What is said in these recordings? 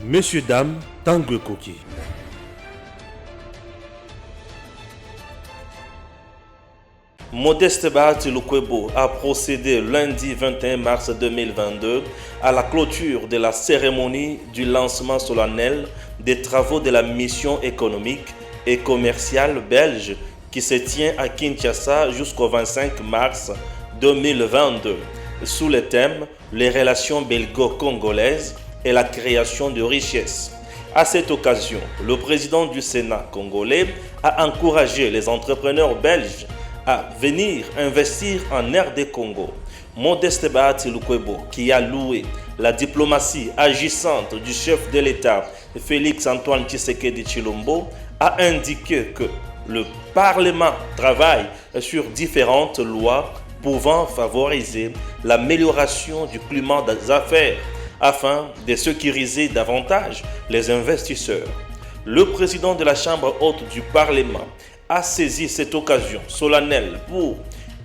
Messieurs, dames, Tangue Koki. Modeste Bahati Lukwebo a procédé lundi 21 mars 2022 à la clôture de la cérémonie du lancement solennel des travaux de la mission économique et commerciale belge qui se tient à Kinshasa jusqu'au 25 mars 2022 sous le thème « Les relations belgo-congolaises et la création de richesses ». À cette occasion, le président du Sénat congolais a encouragé les entrepreneurs belges à venir investir en RD Congo. Modeste Bahati Lukwebo, qui a loué la diplomatie agissante du chef de l'État Félix Antoine Tshisekedi Tshilombo, a indiqué que le Parlement travaille sur différentes lois pouvant favoriser l'amélioration du climat des affaires afin de sécuriser davantage les investisseurs. Le président de la Chambre haute du Parlement a saisi cette occasion solennelle pour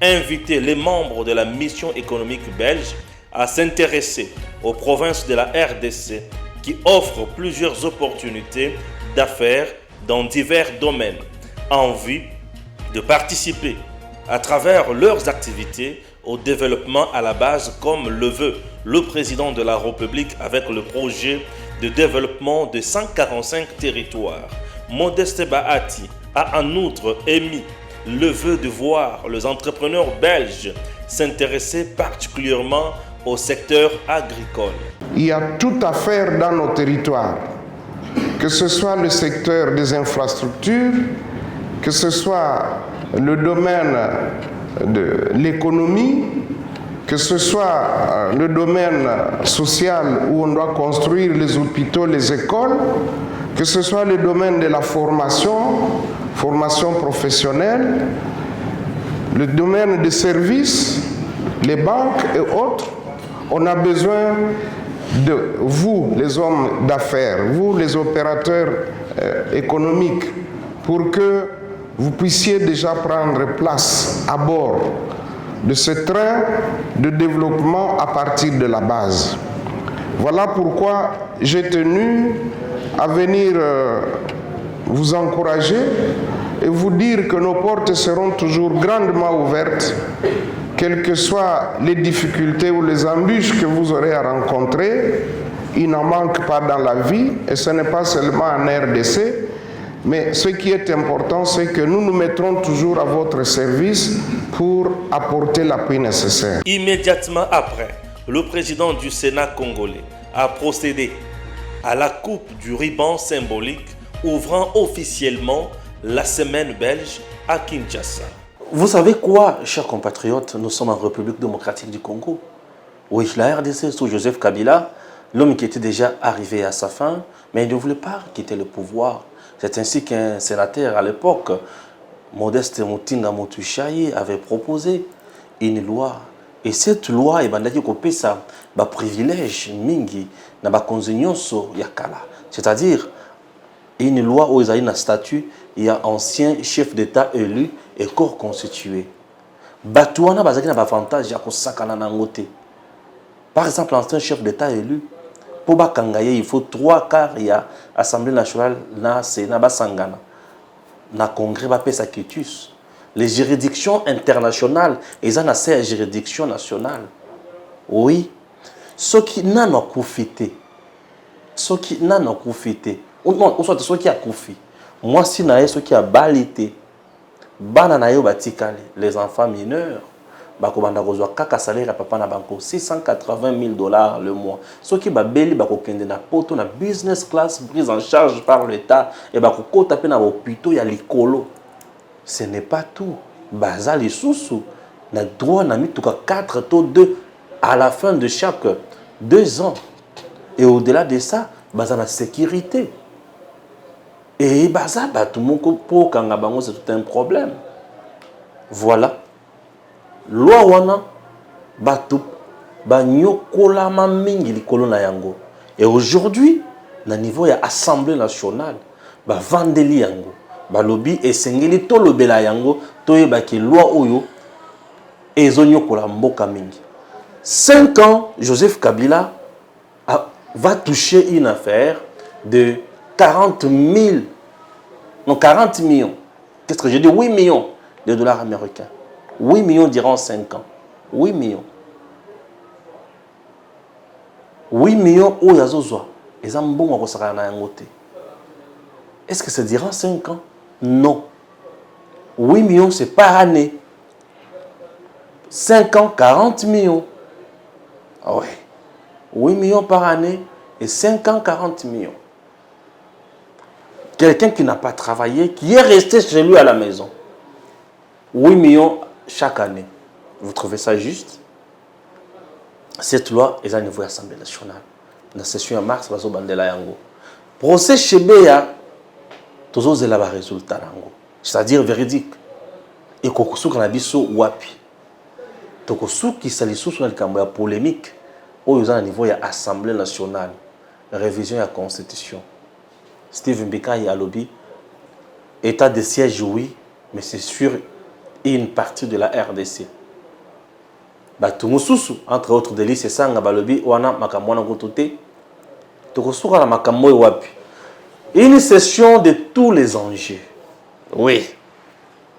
inviter les membres de la mission économique belge à s'intéresser aux provinces de la RDC qui offrent plusieurs opportunités d'affaires dans divers domaines en vue de participer à travers leurs activités au développement à la base comme le veut le président de la République avec le projet de développement de 145 territoires. Modeste Bahati a en outre émis le vœu de voir les entrepreneurs belges s'intéresser particulièrement au secteur agricole. Il y a tout à faire dans nos territoires, que ce soit le secteur des infrastructures, que ce soit le domaine de l'économie, que ce soit le domaine social où on doit construire les hôpitaux, les écoles, que ce soit le domaine de la formation professionnelle, le domaine des services, les banques et autres. On a besoin de vous, les hommes d'affaires, vous, les opérateurs économiques, pour que vous puissiez déjà prendre place à bord de ce train de développement à partir de la base. Voilà pourquoi j'ai tenu à venir vous encourager et vous dire que nos portes seront toujours grandement ouvertes, quelles que soient les difficultés ou les embûches que vous aurez à rencontrer. Il n'en manque pas dans la vie, et ce n'est pas seulement en RDC, mais ce qui est important, c'est que nous nous mettrons toujours à votre service pour apporter l'appui nécessaire. Immédiatement après, le président du Sénat congolais a procédé à la coupe du ruban symbolique ouvrant officiellement la semaine belge à Kinshasa. Vous savez quoi, chers compatriotes, nous sommes en République démocratique du Congo. Oui, la RDC sous Joseph Kabila, l'homme qui était déjà arrivé à sa fin, mais il ne voulait pas quitter le pouvoir. C'est ainsi qu'un sénateur à l'époque, Modeste Mutinga Motushayi, avait proposé une loi. Et cette loi, ça un privilège mingi na bakonzi nyonso yakala. C'est-à-dire une loi où il y a un statut, il y a ancien chef d'État élu et corps constitué. Batouana bazaki na avantage ya kosakana na ngote. Par exemple, l'ancien chef d'État élu, pour Bakangaye, il faut 3/4 de l'Assemblée nationale, na Sénat, Basangana, na Congrès, Bapesa Kitus. Les juridictions internationales, ils ont assez de juridictions nationales. Oui. Ceux qui n'en ont profité, ceux qui n'en ont profité, ou non, ou soit ceux qui ont profité. Moi, si nae ceux qui ont balité, bananayo batikale, les enfants mineurs, bakobanda kozwa kaka salaire ya papa na banko $680,000 le mois. Ceux qui babeli bakokende na poto na business class prise en charge par l'État et bakokota pe na hôpitaux ya likolo. Ce n'est pas tout. Baza lisusu na droit na mituka 4 to 2 à la fin de chaque 2 ans. Et au-delà de ça, baza na sécurité. Et baza tout le monde pour kanga bango c'est tout un problème. Voilà. Loi wana batu banyokola mingi likolo na yango. Et aujourd'hui, na niveau ya Assemblée nationale, ba vandeli yango, ba lobby esengeli to lobela yango, to yeba ki loi oyo ezonyokola mboka mingi. 5 ans, Joseph Kabila va toucher une affaire de 40 000, non 40 millions, qu'est-ce que je dis, 8 millions de dollars américains. 8 millions durant 5 ans. 8 millions. 8 millions où yazozwa. Et un bon est-ce que c'est durant 5 ans? Non. 8 millions, c'est par année. 5 ans, 40 millions. Ah ouais. 8 millions par année et 5 ans, 40 millions. Quelqu'un qui n'a pas travaillé, qui est resté chez lui à la maison. 8 millions chaque année. Vous trouvez ça juste? Cette loi est à niveau de l'Assemblée nationale. Dans la session en mars, il va y avoir procès chez Béa, tous les résultats. C'est-à-dire véridique. Et qu'on a dit wapi. Donc, qui s'allie sur la polémique, au niveau de l'Assemblée nationale, révision de la Constitution. Steve Mbeka et Alobi, état de siège, oui, mais c'est sur une partie de la RDC. Batumususu, entre autres délits, c'est ça, Balobi, Wana, Makamwana, Gotote, Tokosura, la Makamoy, Wapi. Une session de tous les enjeux. Oui.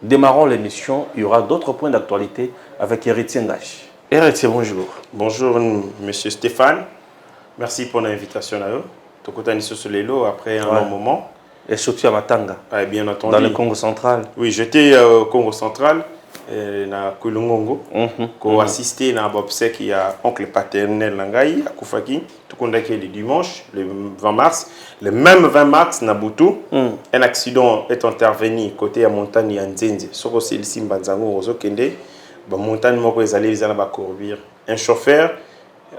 Démarrons l'émission. Il y aura d'autres points d'actualité avec Héritier Ngash. Héritier, bonjour. Bonjour, monsieur Stéphane. Merci pour l'invitation à eux. Tokotani Sosolelo après un long moment. Et surtout à Matanga. Ah, bien entendu. Dans le Congo central. Oui, j'étais au Congo central, na Kulungongo, qui assisté na Bobsek qui a oncle paternel Nangai, à Koufaki, tout le le dimanche, le 20 mars. Le même 20 mars, Nabutu, un accident est intervenu côté à montagne Nzenze. Soko Selisi Mbanzango Rozokende, ba montagne moko ezali ezala ba courbir. Un chauffeur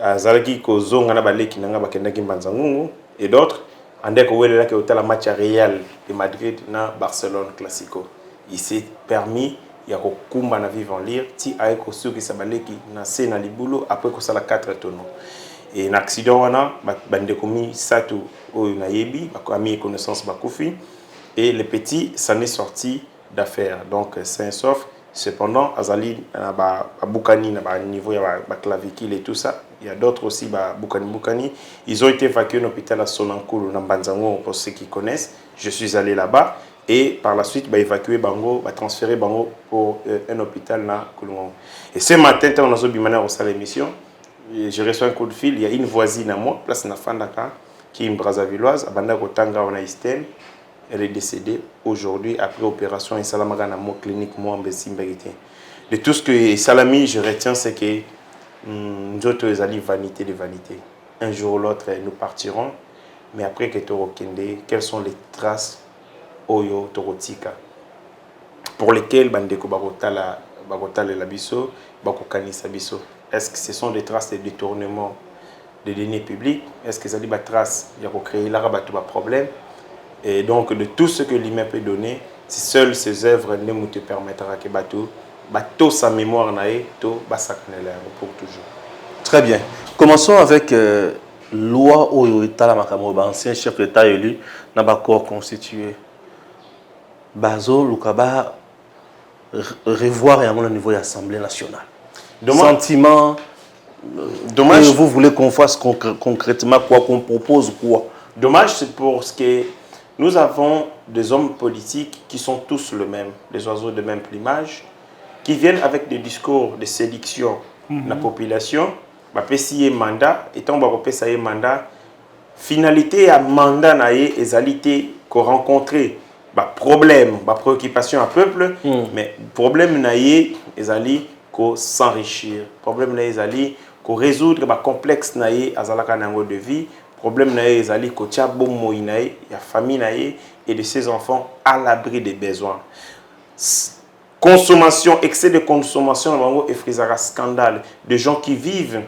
azalaki ko zonga na baleki nanga bakendaki Mbanzango et d'autres andeko welela ke hôtel match Real de Madrid na Barcelone Classico. Il s'est permis ya ko kumba na vivre en lire ti ay ko suki sabaleki na sena libulo après ko sala 4 tonneaux. Et un accident wana bandeko mi satu o na yebi bakomi connaissance bakufi et le petit s'en est sorti d'affaire. Donc sain sauf. Cependant azali na ba bukani na ba niveau ya ba clavicule et tout ça. Il y a d'autres aussi ba bukani. Ils ont été évacués à l'hôpital à Sonankulu na Mbanzango pour ceux qui connaissent. Je suis allé là-bas et par la suite ba évacuer bango, ba transférer bango pour un hôpital na Kulungongo. Et ce matin on a bimana au salle émission. Je reçois un coup de fil, il y a une voisine à moi, place na Fandaka, qui est une Brazzavilloise, Abanda Kotanga on a Istem. Elle est décédée aujourd'hui après opération et Salamaga na mo clinique moi en Bessimbagité. De tout ce que Salami je retiens c'est que nous autres les vanité de vanité. Un jour ou l'autre nous partirons, mais après que Toro Kende, quelles sont les traces Oyo Torotika pour lesquelles Bandeko Bagotala la biso, Bakokanisa biso. Est-ce que ce sont des traces de détournement de deniers publics? Est-ce que ça dit des traces il y a créer là rabat tout problème? Et donc de tout ce que l'IME peut donner, si seules ces œuvres ne nous te permettra que bateau sa mémoire naé to basaknela pour toujours. Très bien. Commençons avec loi au État la Makamoba, ancien chef d'État élu dans le corps constitué. Bazo Lukaba revoir et à mon niveau de l'Assemblée nationale. Sentiment. Dommage. Vous voulez qu'on fasse concrètement quoi, qu'on propose quoi? Dommage, c'est pour ce que nous avons des hommes politiques qui sont tous le même, des oiseaux de même plumage, qui viennent avec des discours de séduction de la population. Bapesi mandat, étant bapesa mandat, finalité à mandat naé ezalité qu'on rencontrer problème, préoccupation à peuple, mais problème naé ezali qu'on s'enrichir, problème naé ezali qu'on résoudre complexe naé azalaka nango de vie. Problème naé ezali ko tia bomo inaé ya famille naé et de ses enfants à l'abri des besoins. Consommation, excès de consommation et frisara scandale de gens qui vivent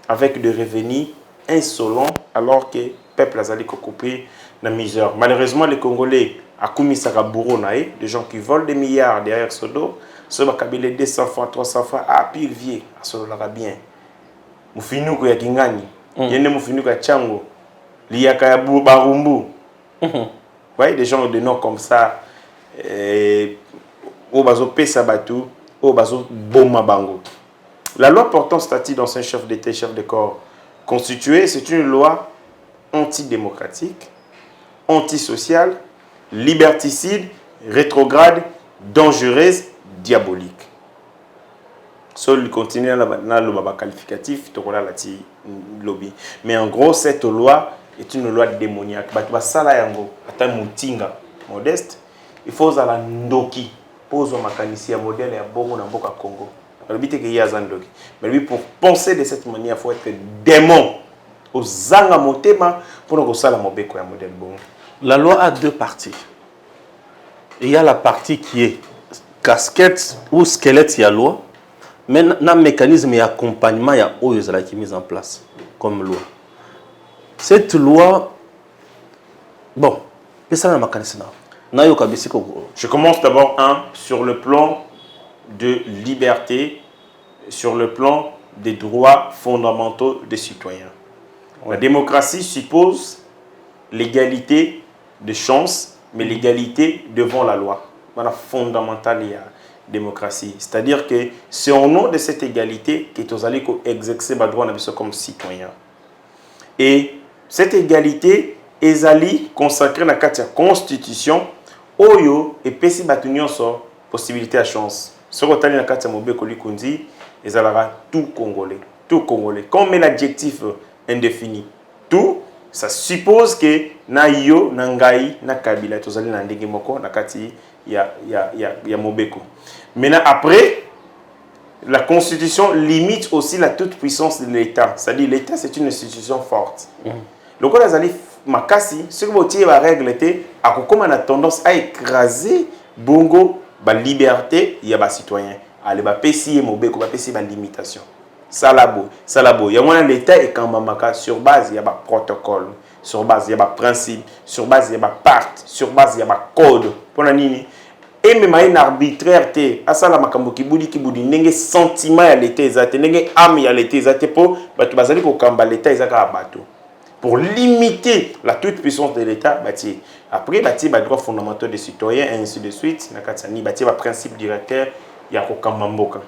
avec des revenus insolents alors que le peuple azali ko coupé la misère. Malheureusement les Congolais a commis ça bourreau naé, des gens qui volent des milliards derrière ce dos, ceux qui ont 200 francs, 300 francs à pire vie, à ce là bien. Mufinuko ya Kingani, yene mufinuko ya Chango. L'Iyaka Barumbu. Vous voyez des gens de noms comme ça. Obazo Pesabatu, Obazo Bomabango. La loi portant statut d'ancien chef d'État, chef de corps constitué, c'est une loi antidémocratique, antisociale, liberticide, rétrograde, dangereuse, diabolique. Seul continue dans le qualificatif, lobby. Mais en gros, cette loi est une loi démoniaque. Modeste, il faut que ndoki pose un modèle et bon dans boka Congo. Mais pour penser de cette manière, il faut être démon. Aux zanga motema pour que ça la mobeko ya modèle bon. La loi a deux parties. Il y a la partie qui est casquette ou squelette, il y a loi. Mais un mécanisme d'accompagnement, il y a qui est mis en place comme loi. Cette loi, bon, je commence d'abord sur le plan de liberté, sur le plan des droits fondamentaux des citoyens. La démocratie suppose l'égalité de chance, mais l'égalité devant la loi. Voilà fondamental il y a démocratie. C'est-à-dire que c'est au nom de cette égalité que nous allons exercer nos droits comme citoyens. Et cette égalité est consacrée dans la Constitution, oyo et pesi batunyon so possibilité à chance. Ce qu'on a dans la carte Mobeko Likundi, ils allaient tout Congolais, tout Congolais. Quand on met l'adjectif indéfini, tout, ça suppose que na yo, na ngai, na kabila, tous allez na ndenge moko, na kati ya Mobeko. Maintenant après, la Constitution limite aussi la toute puissance de l'État. C'est-à-dire l'État c'est une institution forte. Le cas des makasi, ce que vous avez la règle était, comme on a tendance à écraser bongo, la liberté, il y a des citoyens. Allez, ba pesi et Mobeko, ba pesi ba limitation. Salabo. Il y a l'État et quand mamaka sur base il y a ba protocole, sur base il y a ba principe, sur base il y a ba pacte, sur base il y a ba code. Pour nini. Et même une arbitraire à ça la makambo kibudi n'enge sentiment ya l'État ezate, n'enge âme ya l'État ezate pour batu bazali ko kamba l'État ezaka bato. Pour limiter la toute puissance de l'État, après, il y a droits fondamentaux des citoyens, et ainsi de suite. Il y a principe directeur, il y a Kokamamboka.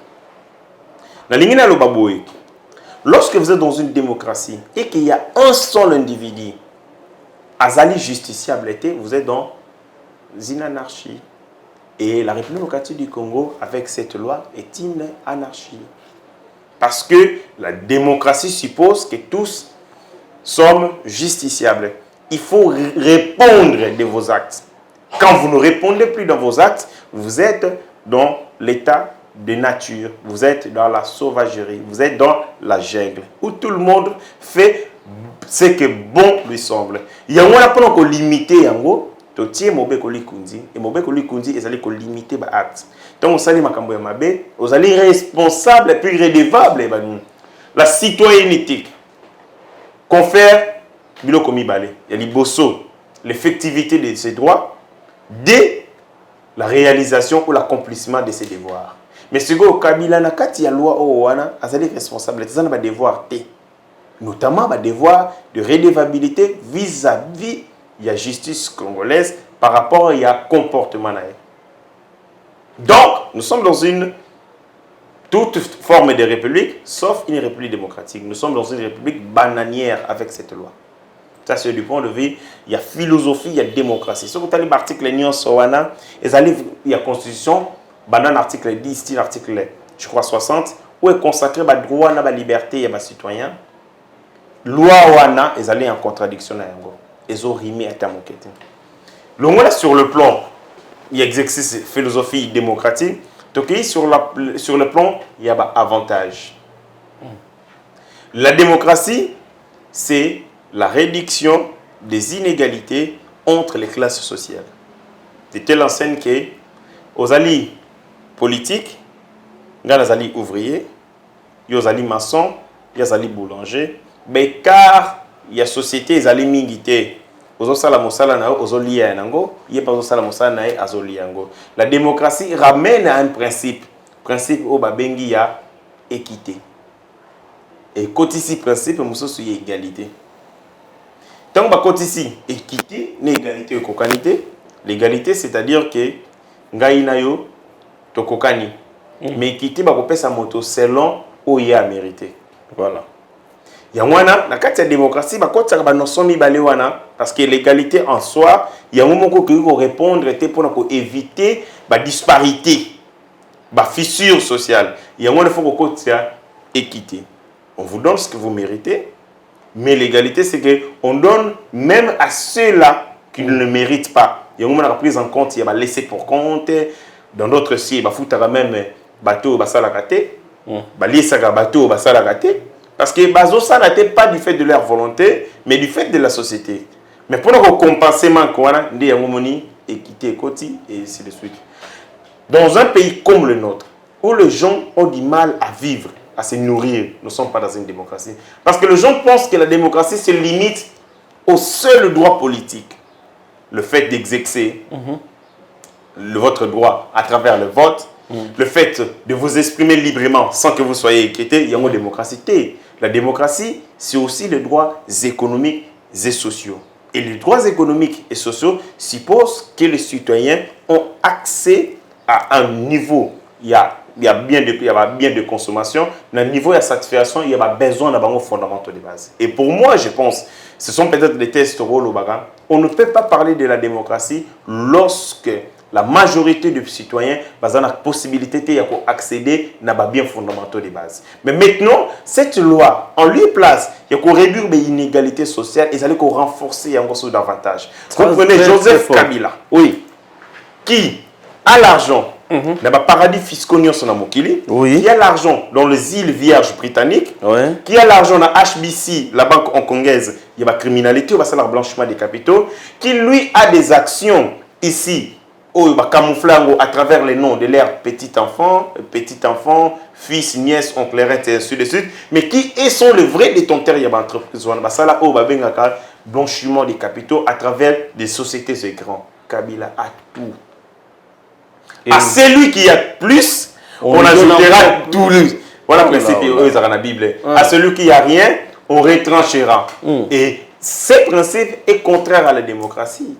Lorsque vous êtes dans une démocratie et qu'il y a un seul individu, azali justiciable, vous êtes dans une anarchie. Et la République démocratique du Congo, avec cette loi, est une anarchie. Parce que la démocratie suppose que tous sommes justiciables. Il faut répondre de vos actes. Quand vous ne répondez plus dans vos actes, vous êtes dans l'état de nature, vous êtes dans la sauvagerie, vous êtes dans la jungle, où tout le monde fait ce que bon lui semble. Il y a un peu de limiter, to tie Mobeko Likundi, et Mobeko Likundi, ils allaient limiter les actes. Donc, vous allez vous allez responsable et puis redevable. La citoyenneté confère biloko mibale, il y a l'effectivité de ses droits dès la réalisation ou l'accomplissement de ses devoirs. Mais ce que Kabila na kati ya loi owana azali responsable des ba devoir té, notamment ba devoir de redevabilité vis-à-vis la justice congolaise par rapport à comportement naé. Donc, nous sommes dans une toute forme de république, sauf une république démocratique. Nous sommes dans une république bananière avec cette loi. Ça, c'est du point de vue, il y a philosophie, il y a démocratie. Si vous avez l'article Nyon Sowana, il y a constitution, banane article 10, l'article, je crois, 60, où est consacré le droit à la liberté et à citoyen. Loi Wana, ils allaient en contradiction. Ils ont rimé à Tamokete. Le sur le plan, il y a exercice philosophie démocratique. Donc, sur le plan, il y a un avantage. La démocratie, c'est la réduction des inégalités entre les classes sociales. C'est telle enseigne que, aux alliés politiques, il y a des alliés ouvriers, il y a des alliés maçons, il y a des alliés boulangers, mais car il y a société, il y a des alliés mingité. La démocratie ramène à un principe au babengi ya équité. Et côté ici principe musosu ya égalité. Tant que côté ici équité, l'égalité et kokanité, l'égalité c'est-à-dire que ngai na yo to kokani. Mais équité ba kopesa moto selon o ya mérité. Voilà. Yangwana, na kati ya démocratie, ba koti ba notion mibale wana parce que l'égalité en soi, yango moko ko répondre était pour éviter ba disparité, ba fissure sociale. Yango il faut que koti ya équité. On vous donne ce que vous méritez, mais l'égalité c'est que on donne même à ceux-là qui ne le méritent pas. Yango mona prise en compte, il y a laissé pour compte dans d'autres sites, ba foutara même bateau basala raté, ba liesaka bateau basala raté. Parce que bazo ça n'était pas du fait de leur volonté, mais du fait de la société. Mais pour nous compenser manquana, ndi yangomoni équité koti et ainsi de suite. Dans un pays comme le nôtre, où les gens ont du mal à vivre, à se nourrir, nous ne sommes pas dans une démocratie. Parce que les gens pensent que la démocratie se limite au seul droit politique. Le fait d'exercer votre droit à travers le vote, le fait de vous exprimer librement sans que vous soyez inquiété, il y a une démocratie. La démocratie, c'est aussi les droits économiques et sociaux. Et les droits économiques et sociaux supposent que les citoyens ont accès à un niveau. Il y a bien de consommation, un niveau de satisfaction, il y a besoin d'un fondamentaux de base. Et pour moi, je pense, ce sont peut-être des tests rôles au bagarre. On ne peut pas parler de la démocratie lorsque la majorité des citoyens ont la possibilité d'accéder à des biens fondamentaux de base. Mais maintenant, cette loi, en lieu et place, il y a réduire les inégalités sociales et ça allait renforcer encore davantage. Vous prenez Joseph Kabila, oui, qui a l'argent dans les paradis fiscaux qui a l'argent dans les îles Vierges britanniques, qui a l'argent dans HBC, la banque hongkongaise, il y a la criminalité, il y a le blanchiment des capitaux, qui lui a des actions ici, camouflage à travers les noms de leurs petits-enfants, fils, nièces, oncles, et ainsi de suite, mais qui sont les vrais détenteurs de l'entreprise. Blanchiment des capitaux à travers des sociétés grandes. Kabila a tout. À celui qui a plus, on ajoutera tout. Voilà le principe dans la Bible. À celui qui a rien, on retranchera. Et ce principe est contraire à la démocratie.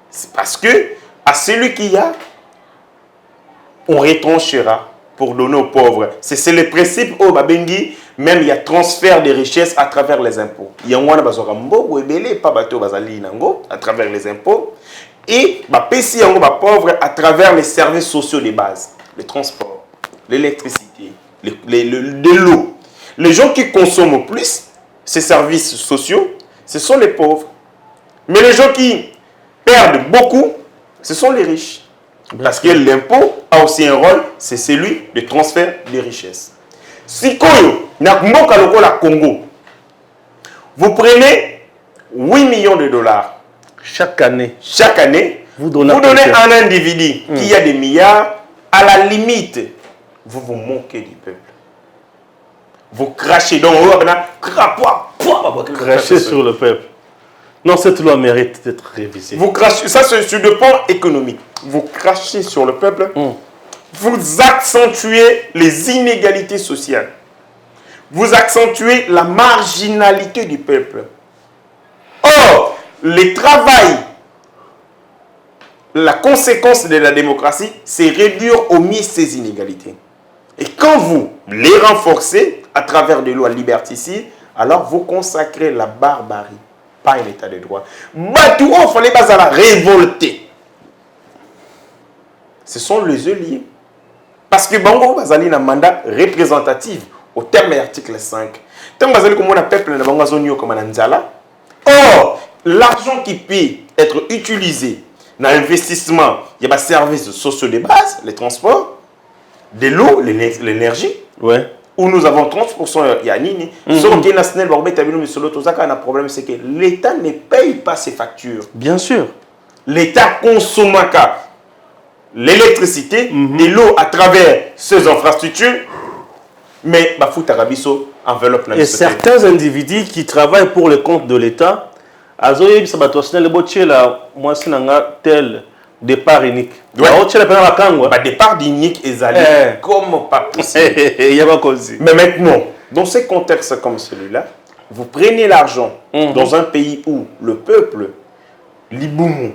C'est parce que à celui qui a, on retranchera pour donner aux pauvres. C'est le principe au Babengi, même il y a transfert de richesses à travers les impôts. Il y a un pas bateau à travers les impôts. Et les pauvres à travers les services sociaux de base, le transport, l'électricité, de l'eau. Les gens qui consomment plus ces services sociaux, ce sont les pauvres. Mais les gens qui perdent beaucoup, ce sont les riches. Parce que l'impôt a aussi un rôle, c'est celui de transfert des richesses. Si Congo, vous prenez 8 millions de dollars chaque année, vous donnez à un individu qui a des milliards, à la limite, vous vous moquez du peuple. Vous crachez donc, crachez sur le peuple. Non, cette loi mérite d'être révisée. Vous crachez, ça c'est sur le plan économique. Vous crachez sur le peuple, vous accentuez les inégalités sociales. Vous accentuez la marginalité du peuple. Or, le travail, la conséquence de la démocratie, c'est réduire au mieux ces inégalités. Et quand vous les renforcez à travers des lois liberticides, alors vous consacrez la barbarie, pas un état de droit. Batou, il fallait pas à la révolter. Ce sont les œufs liés. Parce que Bango Bazali a un mandat représentatif au terme de l'article 5. Tant Bazali comme on a peuple na Bango Zonyo comme Nanzala. Or, l'argent qui peut être utilisé dans l'investissement, il y a des services sociaux de base, les transports, de l'eau, l'énergie. Ouais. Où nous avons 30% Yanini. Sauf que national le problème, c'est que l'État ne paye pas ses factures. Bien sûr. L'État consomme l'électricité, de l'eau à travers ces infrastructures, mais Bafou Tarabiso enveloppe la et certains individus qui travaillent pour le compte de l'État, tel départ unique. Départ unique et comme pas possible. Mais maintenant, dans ces contextes comme celui-là, vous prenez l'argent dans un pays où le peuple, l'Iboumou,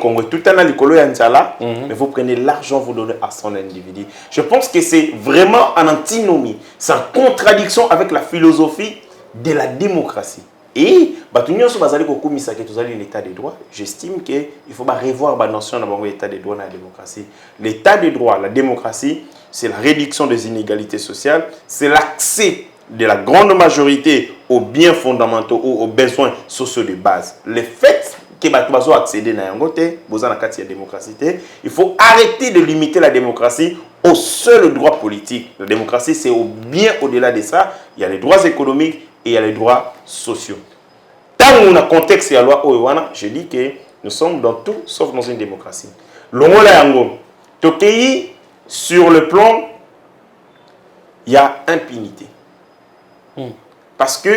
Congo, tout un alikolo yanzala, mais vous prenez l'argent, vous donnez à son individu. Je pense que c'est vraiment en antinomie, c'est en contradiction avec la philosophie de la démocratie. Et batunyon so bazali ko kumisa que tozali l'état de droit, j'estime que il faut revoir la notion de l'état de droit dans la démocratie. L'état de droit, la démocratie, c'est la réduction des inégalités sociales, c'est l'accès de la grande majorité aux biens fondamentaux ou aux besoins sociaux de base. Le fait que Batubazo accéder à la démocratie, il faut arrêter de limiter la démocratie au seul droit politique. La démocratie, c'est bien au-delà de ça. Il y a les droits économiques et il y a les droits sociaux. Dans le contexte de la loi Oewana, je dis que nous sommes dans tout sauf dans une démocratie. Sur le plan, il y a impunité. Parce que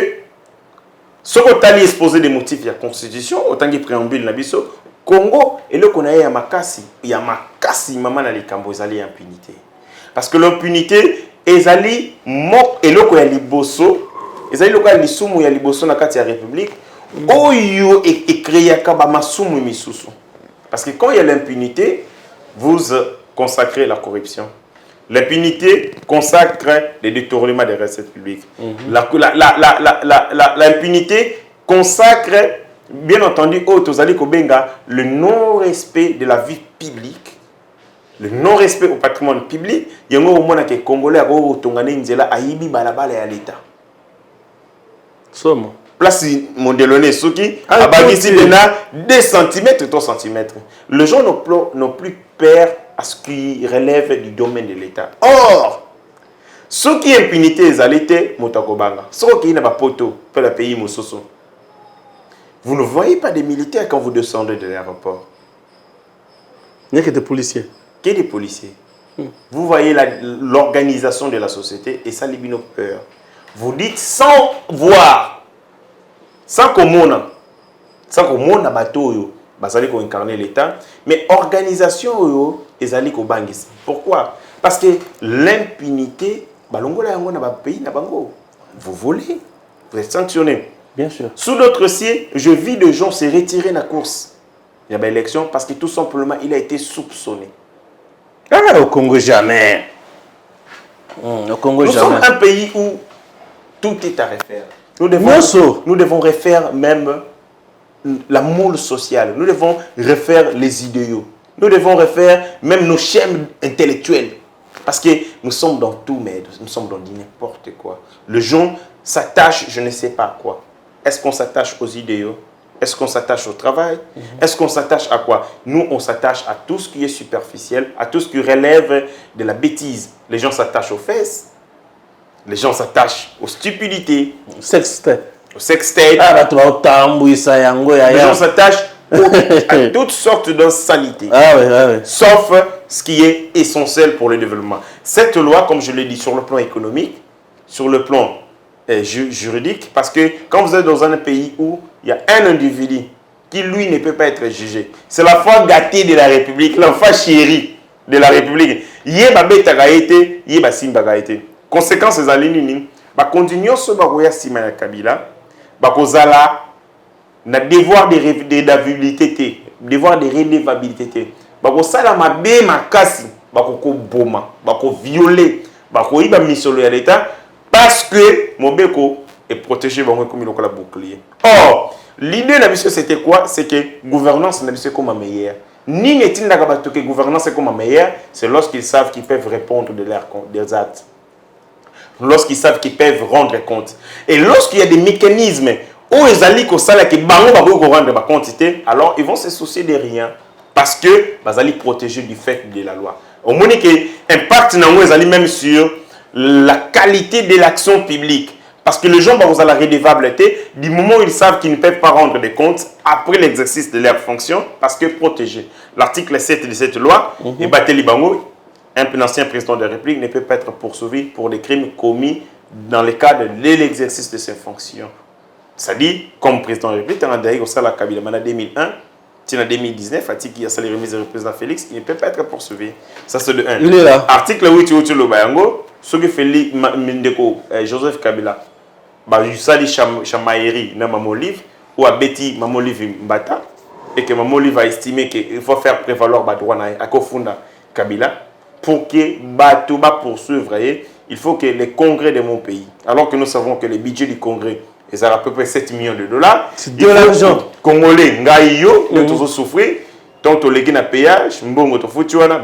ce qu'on a exposé des motifs de la Constitution, autant que préambule na biso, Congo, et le qu'on a ya makasi, il y a makasi maman na likambo ezali impunité. Parce que l'impunité ezali mok et le qu'on a liboso, ezali le qu'on a lisumu ya liboso na kati ya République, oyo et créé kaba masumu misusu. Parce que quand il y a l'impunité, vous consacrez la corruption. L'impunité consacre les détournements des recettes publiques. L'impunité consacre, bien entendu, le non-respect de la vie publique, le non-respect au patrimoine public. Il y a un moment que les Congolais ont aïbi balabala à l'État. Place mondelone souki, abagisi bena 2 cm, 3 cm. Les gens n'ont plus peur à ce qui relève du domaine de l'État. Or, ce qui est impunité, c'est l'État, Motakobanga. Ce qui est dans poto, pour le pays Moussoso. Vous ne voyez pas des militaires quand vous descendez de l'aéroport. Il n'y a que des policiers. Que des policiers. Vous voyez l'organisation de la société et ça libère nos peurs. Vous dites sans voir, sans qu'on monte bateau, bazali ko incarner l'État, mais organisation ezali ko bangisi. Pourquoi? Parce que l'impunité, balongola yango na ba pays na bango. Vous volez, vous êtes sanctionné. Bien sûr. Sous d'autres cieux, je vis des gens se retirer de la course. Il y a une élection parce que tout simplement il a été soupçonné. Ah, au Congo jamais. Au Congo Nous jamais. sommes un pays où tout est à refaire. Nous devons refaire même la moule sociale. Nous devons refaire les idéaux. Nous devons refaire même nos chaînes intellectuelles. Parce que nous sommes dans tout, mais nous sommes dans n'importe quoi. Les gens s'attachent, je ne sais pas à quoi. Est-ce qu'on s'attache aux idéaux? Est-ce qu'on s'attache au travail? Est-ce qu'on s'attache à quoi? Nous, on s'attache à tout ce qui est superficiel, à tout ce qui relève de la bêtise. Les gens s'attachent aux fesses. Les gens s'attachent aux stupidités. Au sextet. Les gens s'attachent à toutes sortes de saletés. Sauf ce qui est essentiel pour le développement. Cette loi, comme je l'ai dit, sur le plan économique, sur le plan juridique, parce que quand vous êtes dans un pays où il y a un individu qui, lui, ne peut pas être jugé, c'est l'enfant gâté de la République, l'enfant chéri de la République. Yeba beta gaïté, yeba simba gaïté. Conséquence des alinini, bah continuons ce bagoya simaya Kabila, bah kozala na devoir de redevabilité, devoir de redevabilité. Bah kozala mabe makasi, bah ko boma, bah ko violer, bah ko iba misolo ya l'État parce que Mobeko est protégé comme il a bouclier. Or, l'idée de la mission c'était quoi? C'est que gouvernance n'a pas comme meilleure. Ni n'est-il que gouvernance est comme meilleure, c'est lorsqu'ils savent qu'ils peuvent répondre de leurs actes. Lorsqu'ils savent qu'ils peuvent rendre compte. Et lorsqu'il y a des mécanismes où ils allaient que ça là qui rendre ma quantité, alors ils vont se soucier de rien parce que ils allaient protéger du fait de la loi. Au moins que impact n'a même sur la qualité de l'action publique. Parce que les gens vont à la redevabilité du moment où ils savent qu'ils ne peuvent pas rendre des comptes après l'exercice de leur fonction parce que protégés. L'article 7 de cette loi, et Bateli Bango, un ancien président de la République, ne peut pas être poursuivi pour des crimes commis dans le cadre de l'exercice de ses fonctions. C'est-à-dire, comme président de la République, il y a la Kabila en 2001, en 2019, l'article qui a salé remise du président Félix, il ne peut pas être poursuivi. Ça, c'est le 1. Il est là. Article 8 de le Bayango, ce que fait Joseph Kabila. Jusali Chamaïri dans Mamolive ou à Betty Mamolive Mbata et que Mamolive a estimé qu'il faut faire prévaloir le droit à Kofunda Kabila pour que Batouba poursuivre il faut que les congrès de mon pays, alors que nous savons que les budgets du congrès, ils ont à peu près 7 millions de dollars. C'est de l'argent. Congolais, ngaïyo, nous devons souffrir. Tant que les gens payage, mbongo to futuana,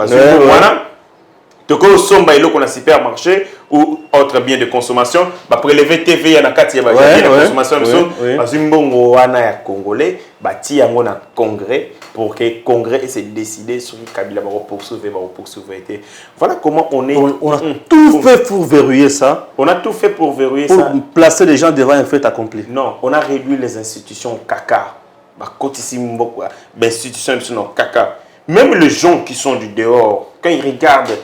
somba ilo qu'on a supermarché ou autre bien de consommation, bah prélever TV à la carte de consommation, mbongo wana ya congolais, bah ti yango na congrès pour que le congrès se décider sur Kabila va poursuivre. Voilà comment on est. On a tout fait pour verrouiller ça. On a tout fait pour verrouiller ça. Pour placer les gens devant un fait accompli. Non, on a réduit les institutions caca. Caca. Même les gens qui sont du dehors, quand ils regardent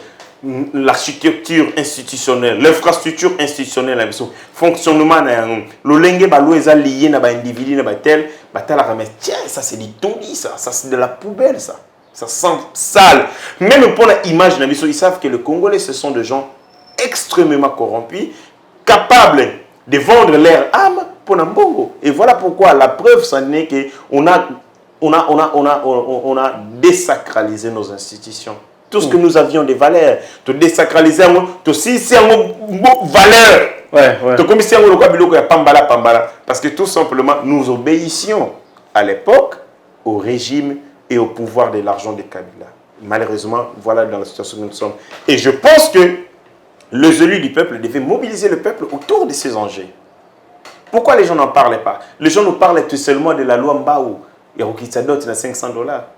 l'architecture institutionnelle, l'infrastructure institutionnelle, le fonctionnement, le lingue balo est lié à individu, tiens, ça c'est du taudis, ça c'est de la poubelle, ça sent sale. Même pour l'image, ils savent que les Congolais, ce sont des gens extrêmement corrompus, capables de vendre leur âme pour Nambongo. Et voilà pourquoi la preuve, ça n'est qu'on a désacralisé nos institutions. Tout ce que nous avions des valeurs, tu désacraliser, tu aussi c'est une valeur. Tu comme si on a pambala. Parce que tout simplement, nous obéissions à l'époque au régime et au pouvoir de l'argent de Kabila. Malheureusement, voilà dans la situation où nous sommes. Et je pense que les élus du peuple devaient mobiliser le peuple autour de ces enjeux. Pourquoi les gens n'en parlaient pas? Les gens nous parlent tout seulement de la loi Mbaou. Il y a $500.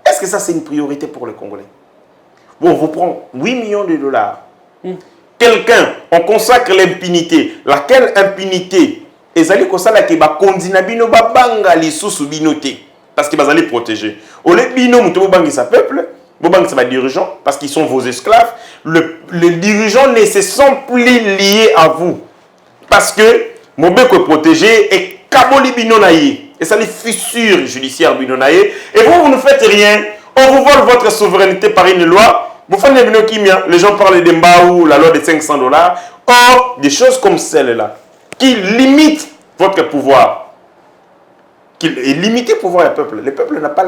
Est-ce que ça, c'est une priorité pour les Congolais? Bon, on vous prend 8 millions de dollars. Quelqu'un, on consacre l'impunité. Laquelle impunité? Et allez comme ça là qui va condamner bino babanga les sous binoté parce qu'ils va les protéger. Au lieu bino muto bangi sa peuple, bobangi sa dirigeants parce qu'ils sont vos esclaves. Les dirigeants ne se sont plus liés à vous parce que Mobeko est protégé et Kaboli binonaye. Et ça les fissures judiciaires binonaye. Et vous ne faites rien. On vous vole votre souveraineté par une loi. Vous faites les gens parlent de Mbaou, la loi de $500. Or, des choses comme celle-là, qui limitent votre pouvoir, qui limitent le pouvoir du peuple. Le peuple n'a pas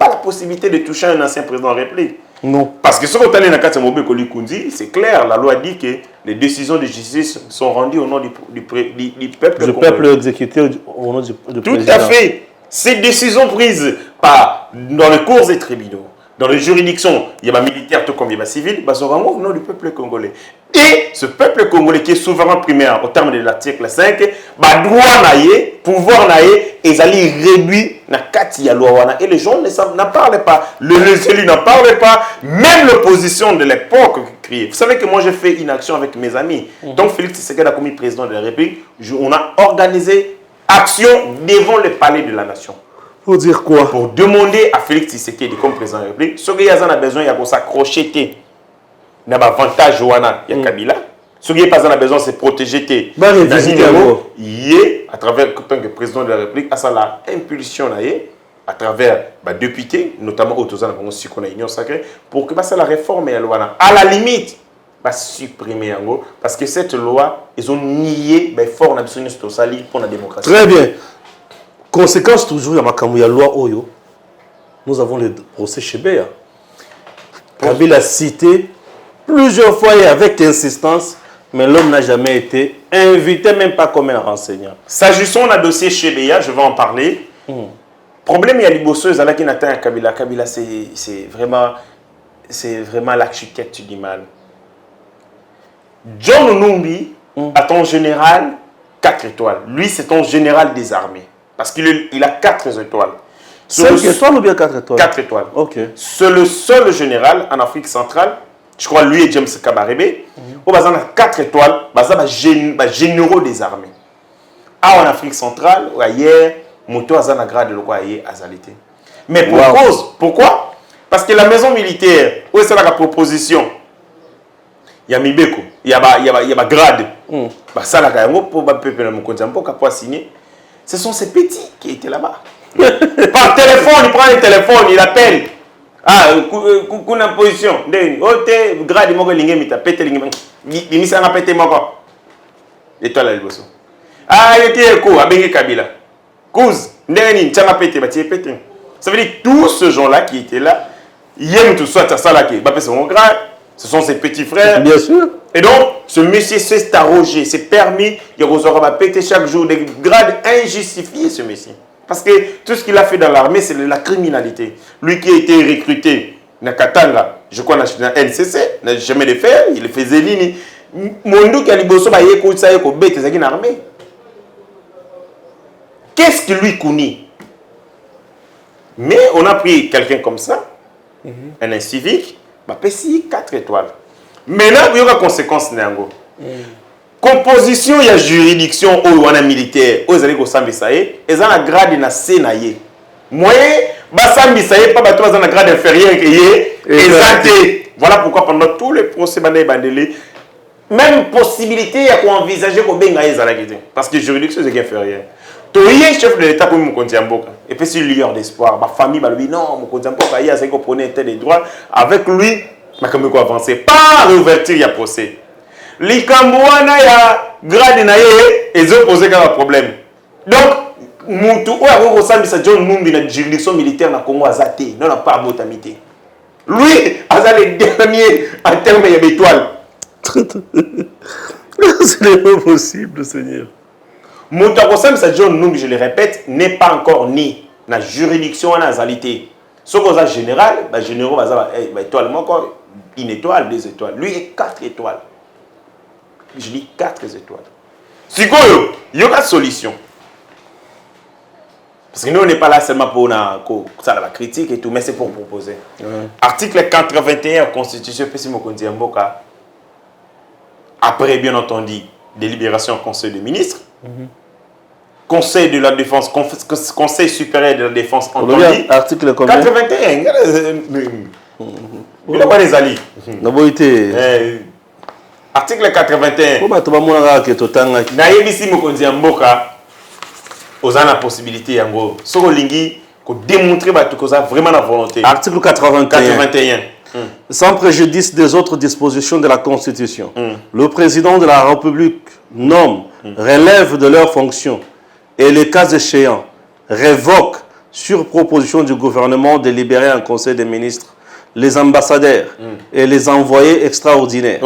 la possibilité de toucher un ancien président de la République. Non. Parce que ce qu'on a dit, c'est clair, la loi dit que les décisions de justice sont rendues au nom du peuple. Le peuple exécuté au nom du président. Tout à fait. Ces décisions prises dans les cours des tribunaux, dans les juridictions, il y a des militaires tout comme il y a des civils, ils sont vraiment au nom du peuple congolais. Et ce peuple congolais qui est souverain primaire au terme de l'article 5, droit naïe, pouvoir naïe, ils allaient réduire la katia loi. Et les gens n'en parlent pas. Les élus n'en parlent pas. Même l'opposition de l'époque criait. Vous savez que moi j'ai fait une action avec mes amis. Donc Félix Tshisekedi a commis président de la République. On a organisé action devant le palais de la nation. Pour dire quoi? Pour demander à Félix Tshisekedi comme président de la République, ce qu'il y a besoin, il y a s'accrocher. Il y a un avantage il y a Kabila. Ce qu'il y a besoin, c'est protéger. Il est, à travers le président de la République, à ça la impulsion à travers les députés, notamment au Tozan, qu'on a union sacrée, pour que ça la réforme et la loi. À la limite, supprimer parce que cette loi, ils ont nié fort pour la démocratie. Très bien. Conséquence toujours, il y a la loi Oyo. Nous avons le procès chez Béa. Kabila a cité plusieurs fois et avec insistance, mais l'homme n'a jamais été invité, même pas comme un renseignant. S'agissant d'un dossier chez Béa, je vais en parler. Problème, il y a les bosseuses qui n'atteignent Kabila. Kabila, c'est vraiment l'architecte du mal. John Numbi a ton général 4 étoiles. Lui, c'est ton général des armées. Parce qu'il a 4 étoiles. 5 étoiles ou bien 4 étoiles? 4 étoiles. Ok. C'est le seul général en Afrique centrale, je crois lui et James Kabarebe, où il a 4 étoiles, il a généraux des armées. En Afrique centrale, ailleurs, Moto a un grade de azalité. Mais pour cause, pourquoi? Parce que la maison militaire, où est la proposition? Il y a Mibeko, il y a grade. Ça, la pour signer. Ce sont ces petits qui étaient là-bas. Par téléphone, il prend le téléphone, il appelle. Ah, kuna position. Ote grade moko linge mita pete linge. Bimisa na pete moko. Et toi là le bosso. Ah, il était ko abengi Kabila. Kouz, ndeni tchanga pete batie pete. Ça veut dire tous ces gens-là qui étaient là, yem tout soit ça là qui ba pese mon grade. Ce sont ses petits frères. Bien sûr. Et donc, ce monsieur s'est arrogé, s'est permis, il va péter chaque jour des grades injustifiés, ce monsieur. Parce que tout ce qu'il a fait dans l'armée, c'est de la criminalité. Lui qui a été recruté, Nakatanga, je crois, dans la NCC, n'a jamais de faire, il faisait l'ini. Mondou qui a liboso, il écoute ça, il écoute ça, il armée. Qu'est-ce qui lui connaît? Mais on a pris quelqu'un comme ça, un civique, bah, PCI 4 étoiles. Maintenant, il y aura conséquence. Composition, il y a juridiction où on a militaire, où ils allaient au Sambisaye, ils ont la grade na Sénaye. Moi, Sambisaye, pas bateau dans la grade inférieure qui est exacté. Voilà pourquoi pendant tous les procès, même possibilité à envisager qu'on benga les parce que juridiction c'est inférieur. Tu es chef de l'État comme Mokondiamboka. Et puis c'est lieur d'espoir. Ma famille va lui non, Mokondiamboka, il y a ce qu'on prenait des droits. Avec lui, je vais avancer. Pas réouverture, il y a procès. Les Cambouana, il y a grade naïe, et ils ont posé un problème. Donc, Moutou, ou à Rossan, ça John Numbi, la juridiction militaire, na Congo Azate, non, n'a pas botamité. Lui, Azal le dernier en termes d'étoiles. Ce n'est pas possible, Seigneur. Moutakossam, ça John Numbi, je le répète, n'est pas encore né dans la juridiction en azalité. Ce qu'on a général, le général va avoir étoile, encore une étoile, 2 étoiles. Lui, il est 4 étoiles. Je dis 4 étoiles. Si il y a une solution. Parce que nous, on n'est pas là seulement pour la critique et tout, mais c'est pour proposer. Article 81 de la Constitution, après, bien entendu, délibération au Conseil des ministres, Conseil de la défense, Conseil supérieur de la défense entendu. Article combien? 81. Il n'y a pas les alliés. Article 81. Naïbisi Mokonzi Mboka, aux la possibilité, en gros, ce qu'on démontrer que vraiment la volonté. Article 81. Sans préjudice des autres dispositions de la Constitution, le président de la République nomme, relève de leurs fonctions et, les cas échéants, révoque sur proposition du gouvernement délibéré en Conseil des ministres les ambassadeurs et les envoyés extraordinaires,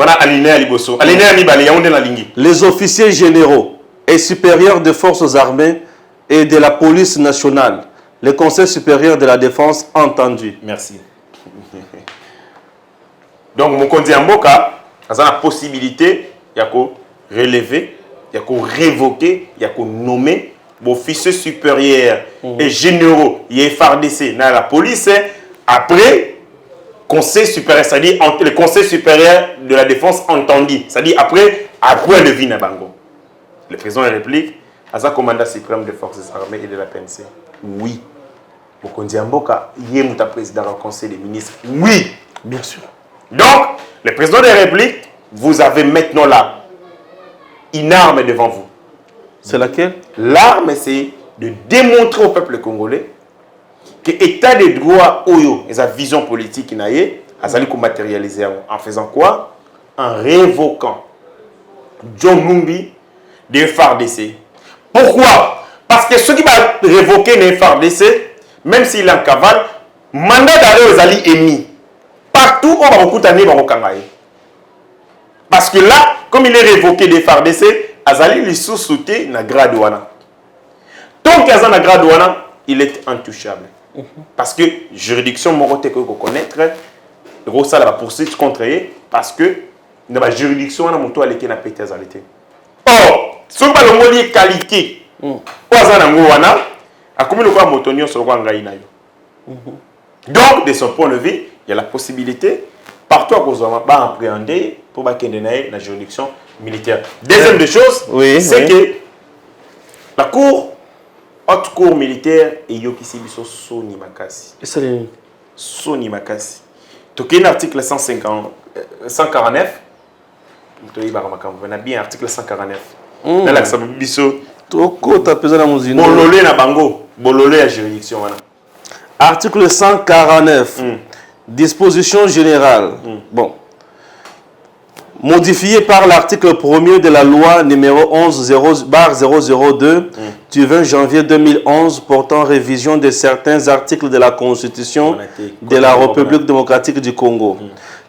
les officiers généraux et supérieurs des forces armées et de la police nationale, le Conseil supérieur de la défense entendu. Merci. Donc, Mokonzi Mboka a la possibilité de relever, de révoquer, de nommer officiers supérieurs et généraux, il y a FARDC dans la police, après Conseil supérieur, c'est-à-dire le Conseil supérieur de la défense entendu, c'est-à-dire après le Vina Bango. Le président de la République a sa commandant suprême des forces armées et de la PNC. Oui. Mokonzi Mboka, il est le président du Conseil des ministres. Oui. Bien sûr. Donc, le président de la République, vous avez maintenant là une arme devant vous. C'est laquelle? L'arme, c'est de démontrer au peuple congolais que l'état des droits Oyo et sa vision politique qui n'a pas matérialisé en faisant quoi? En révoquant John Numbi des FARDC. Pourquoi? Parce que ceux qui vont révoquer les FARDC, même s'il est en cavale, mandat d'arrêt aux alliés émis. Partout, on va recouter parce que là, comme il est révoqué des FARDC, Azali lui sous-souté na grade wana. Tant qu'il y a un grade wana, il est intouchable. Parce que juridiction morote que vous connaître, ça la poursuite contre eux parce que dans la juridiction on a monté avec na pété azalité. Or, ce que le mot qualité, oazana ngwana, a comme le quoi motonio sur le quoi ngai na yo. Donc, de son point de vue, il y a la possibilité, partout à cause de appréhender pour la juridiction militaire. Deuxième des choses, c'est que la haute cour militaire est Yokisi Biso Soni Makasi. Et c'est Soni Makasi. Donc, il y a l'article 149. On a bien l'article 149. Dans l'accès Biso. Bololé na bango. Bololé la juridiction. Article 149. Disposition générale. Bon. Modifié par l'article 1er de la loi numéro 11/002 du 20 janvier 2011 portant révision de certains articles de la Constitution de la République démocratique du Congo.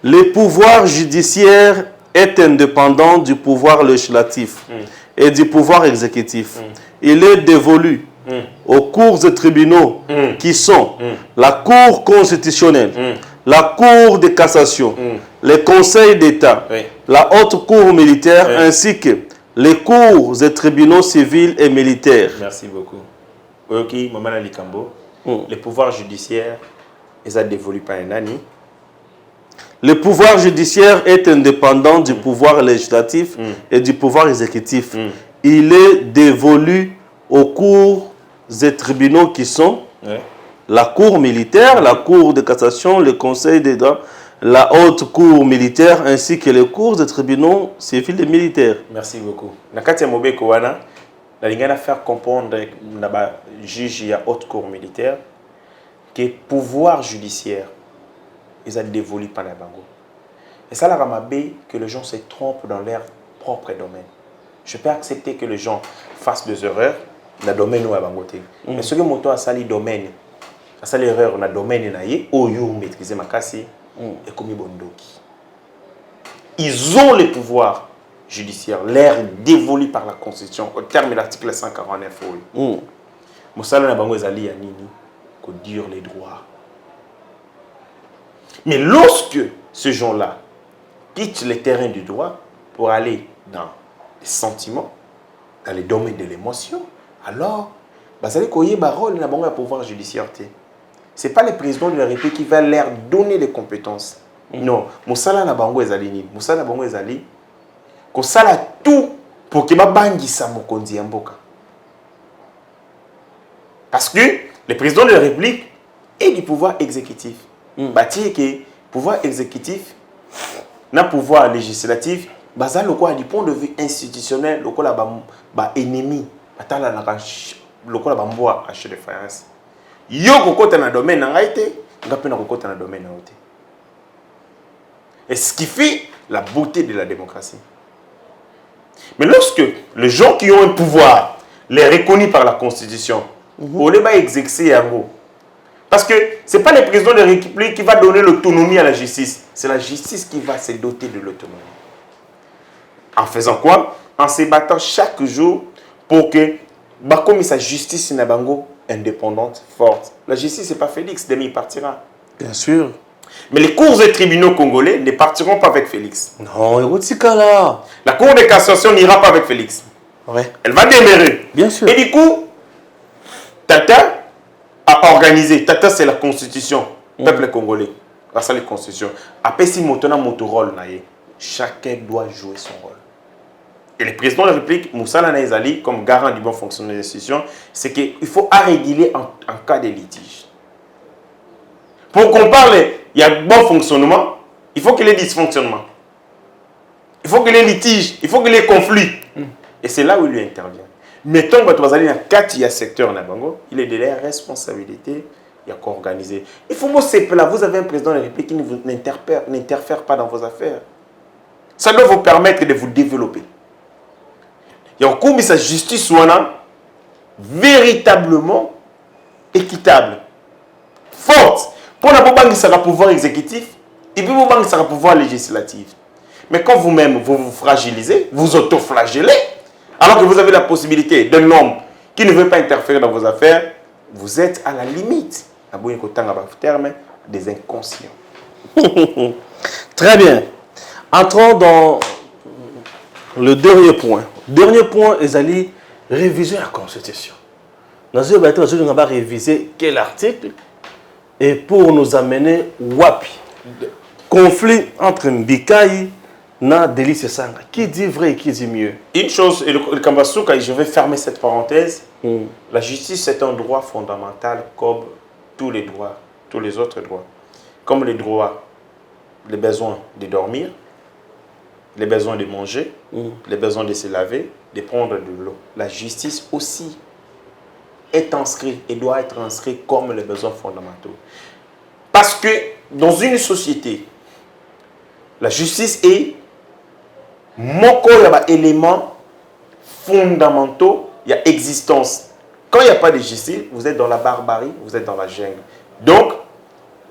Le pouvoir judiciaire est indépendant du pouvoir législatif et du pouvoir exécutif. Il est dévolu aux cours et tribunaux qui sont la Cour constitutionnelle, la Cour de cassation, les conseils d'État, la Haute Cour militaire ainsi que les cours et tribunaux civils et militaires. Merci beaucoup. Ok, Maman Ali Kambo. Le pouvoir judiciaire, ils ont dévolu par un ani. Le pouvoir judiciaire est indépendant du pouvoir législatif et du pouvoir exécutif. Il est dévolu aux cours et tribunaux qui sont la Cour militaire, la Cour de cassation, le Conseil d'État, la Haute Cour militaire ainsi que les cours et tribunaux civils et militaires. Merci beaucoup. Nakati Mobe Kowana, la ligne faire comprendre na juge et Haute Cour militaire que le pouvoir judiciaire ils ont dévolu par la bango. Et ça, la ramabé, que les gens se trompent dans leur propre domaine. Je peux accepter que les gens fassent des erreurs dans le domaine où ils bango. Mais ce que moto a sali domaine, a sali erreur dans le domaine naïe, où ils maîtriser ma casse et comme bondoki. Ils ont le pouvoir judiciaire, l'air dévolu par la Constitution, au terme de l'article 149. Moussala na bango ezali ya nini, qu'on dire les droits. Mais lorsque ces gens-là quittent le terrain du droit pour aller dans les sentiments, dans les domaines de l'émotion, alors, vous allez connaître le rôle de pouvoir judiciaire. Ce n'est pas le président de la République qui va leur donner les compétences. Non, Moussala na bango ezali ni, Moussala na bango ezali, ko sala tout pour que babangisa mokonzi mboka. Parce que le président de la République est du pouvoir exécutif. Bâtir que pouvoir exécutif, na pouvoir législatif, basa loko du point de vue institutionnel, loko la ba ennemi, batala na loko la bamboa à chef de faïence. Yo kokota na domaine na ngaite, ngape na kokota na domaine na ote. Et ce qui fait la beauté de la démocratie. Mais lorsque les gens qui ont un pouvoir, les reconnus par la Constitution, on les va exercer en gros. Parce que ce n'est pas le président de la République qui va donner l'autonomie à la justice. C'est la justice qui va se doter de l'autonomie. En faisant quoi? En se battant chaque jour pour que comme sa justice n'est pas indépendante, forte. La justice, ce n'est pas Félix, demain il partira. Bien sûr. Mais les cours et tribunaux congolais ne partiront pas avec Félix. Non, là. La Cour de cassation n'ira pas avec Félix. Ouais. Elle va demeurer. Bien sûr. Et du coup, Tata a organisé. Tata, c'est la constitution. Peuple congolais. C'est la constitution. Après, si Motona Motorol, chacun doit jouer son rôle. Et le président de la République, Moussa Naizali, comme garant du bon fonctionnement des institutions, c'est qu'il faut réguler en cas de litige. Pour qu'on parle, il y a bon fonctionnement, il faut qu'il y ait dysfonctionnement. Il faut qu'il y ait litige, il faut qu'il y ait conflit. Et c'est là où il lui intervient. Mettons que il y a secteur Nabango, il est de la responsabilité, il y a qu'à organiser. Il faut que vous avez un président de la République qui n'interfère pas dans vos affaires. Ça doit vous permettre de vous développer. Il y a un coup, sa justice soit véritablement équitable, forte. Pour la banque, ça va pouvoir exécutif, et puis vous banque, ça va pouvoir législatif. Mais quand vous-même, vous vous fragilisez, vous auto-flagellez, alors que vous avez la possibilité d'un homme qui ne veut pas interférer dans vos affaires, vous êtes à la limite, des inconscients. Très bien. Entrons dans le dernier point. Dernier point, ils allaient réviser la Constitution. Nous allons réviser quel article et pour nous amener Wapi. Conflit entre Mbikaï et Délice Sanga. Qui dit vrai et qui dit mieux? Une chose, et le Kambasuka, je vais fermer cette parenthèse. La justice est un droit fondamental comme tous les droits, tous les autres droits. Comme les droits, les besoins de dormir, les besoins de manger, les besoins de se laver, de prendre de l'eau. La justice aussi est inscrite et doit être inscrite comme les besoins fondamentaux. Parce que dans une société, la justice est un élément fondamental, il y a existence. Quand il n'y a pas de justice, vous êtes dans la barbarie, vous êtes dans la jungle. Donc,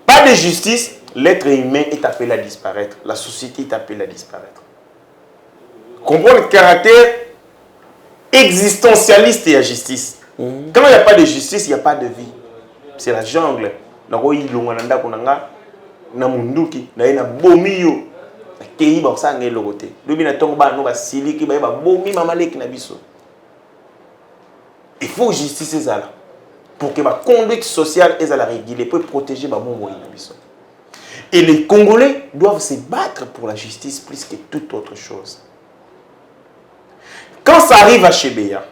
pas de justice, l'être humain est appelé à disparaître. La société est appelée à disparaître. Comprendre le caractère existentialiste et la justice. Quand il n'y a pas de justice, il n'y a pas de vie. C'est la jungle. Il faut justice pour que la conduite sociale soit régulée pour protéger les gens. Et les Congolais doivent se battre pour la justice plus que toute autre chose. Quand ça arrive à Chebeya,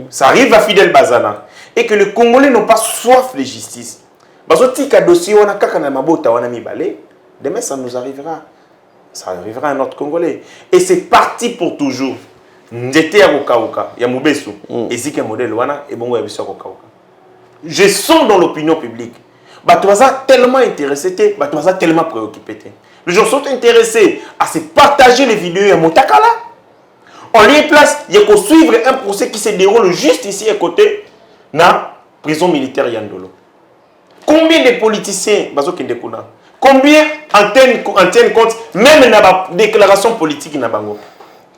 ça arrive à Fidel Bazana, et que les Congolais n'ont pas soif de justice, demain ça nous arrivera. Ça arrivera à notre Congolais. Et c'est parti pour toujours. Je sens dans l'opinion publique. Tu tellement intéressé, tellement préoccupé. Les gens sont intéressés à se partager les vidéos à Motakala. En lieu et place, il y a suivre un procès qui se déroule juste ici à côté, dans la prison militaire Yandolo. Combien de politiciens, combien en tiennent compte, même dans la déclaration politique na bango?